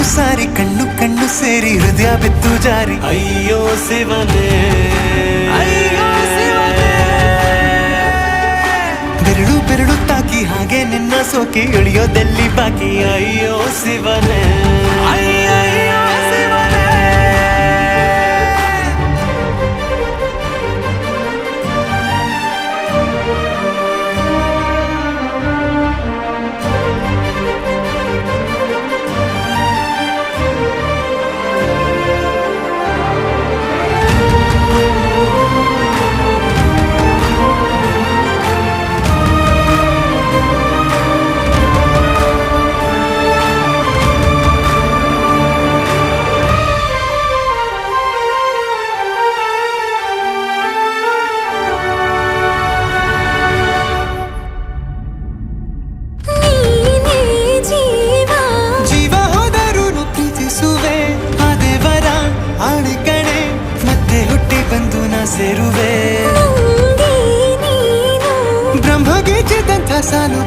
ಸಾರಿ ಕಣ್ಣು ಕಣ್ಣು ಸೇರಿ ಹೃದಯ ಬಿತ್ತು ಜಾರಿ ಅಯ್ಯೋ ಶಿವನೇ ಬೆರಳು ಬೆರಳು ತಾಕಿ ಹಾಗೆ ನಿನ್ನ ಸೋಕಿ ಇಳಿಯೋದೆಲ್ಲಿ ಬಾಕಿ ಅಯ್ಯೋ ಶಿವನೇ ಸೇರುವೆ ಬ್ರಹ್ಮಗೀಚಿದಂಥ ಸಾಲು